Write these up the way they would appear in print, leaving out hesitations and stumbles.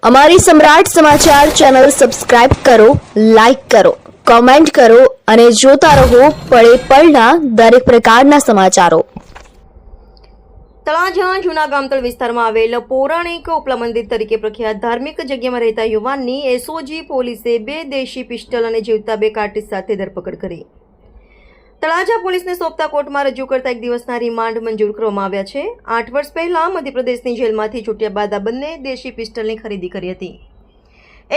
અમારી સમ્રાટ સમાચાર ચેનલ સબસ્ક્રાઇબ કરો, લાઇક કરો, કોમેન્ટ કરો અને જોતા રહો પળે પળના દરેક પ્રકારના સમાચારો। તળાજા જૂના ગામતળ વિસ્તારમાં આવેલ પૌરાણિક ઉપલા મંદિર તરીકે પ્રખ્યાત ધાર્મિક જગ્યામાં રહેતા યુવાનની એસઓજી પોલીસે 2 દેશી પિસ્ટલ અને જીવતા 2 કાર્ટ્રિજ સાથે ધરપકડ કરી। તળાજા પોલીસને સોંપતા કોર્ટમાં રજૂ કરતા 1 દિવસના રિમાન્ડ મંજૂર કરવામાં આવ્યા છે। 8 વર્ષ પહેલા મધ્યપ્રદેશની જેલમાંથી છૂટ્યા બાદ આ બંને દેશી પિસ્ટલની ખરીદી કરી હતી।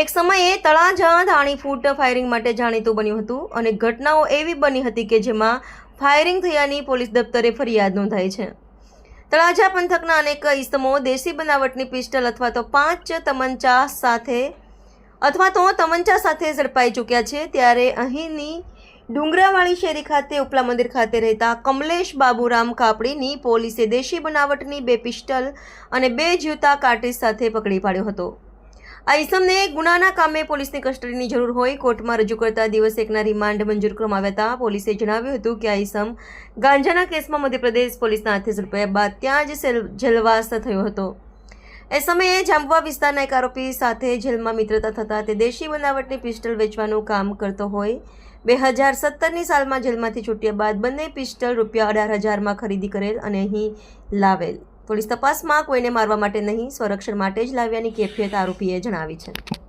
એક સમયે તળાજા ધાણીફૂટ ફાયરિંગ માટે જાણીતું બન્યું હતું અને ઘટનાઓ એવી બની હતી કે જેમાં ફાયરિંગ થયાની પોલીસ દફતરે ફરિયાદ નોંધાઈ છે। તળાજા પંથકના અનેક ઇસમો દેશી બનાવટની પિસ્ટલ અથવા તો તમંચા સાથે ઝડપાઈ ચૂક્યા છે। ત્યારે અહીંની ડુંગરાવાળી શેરી ખાતે ઉપલા મંદિર ખાતે રહેતા કમલેશ બાબુરામ કાપડીની પોલીસે દેશી બનાવટની 2 પિસ્ટલ અને 2 જીવતા કાર્ટ્રિજ સાથે પકડી પાડ્યો હતો। આ ઇસમને ગુનાના કામે પોલીસની કસ્ટડીની જરૂર હોય કોર્ટમાં રજૂ કરતા દિવસ 1ના રિમાન્ડ મંજૂર કરવામાં આવ્યા હતા। પોલીસે જણાવ્યું હતું કે આ ઇસમ ગાંજાના કેસમાં મધ્યપ્રદેશ પોલીસના હાથે ઝડપાયા બાદ ત્યાં જ જેલવાસ થયો હતો। એ સમયે જાંબુઆ વિસ્તારના એક આરોપી સાથે જેલમાં મિત્રતા થતાં તે દેશી બનાવટની પિસ્ટલ વેચવાનું કામ કરતો હોય। 2017ની સાલમાં જેલમાંથી છૂટ્યા બાદ બંને પિસ્ટલ ₹18,000માં ખરીદી કરેલ અને અહીં લાવેલ। પોલીસ તપાસમાં કોઈને મારવા માટે નહીં, સ્વરક્ષણ માટે જ લાવ્યાની કેફિયત આરોપીએ જણાવી છે।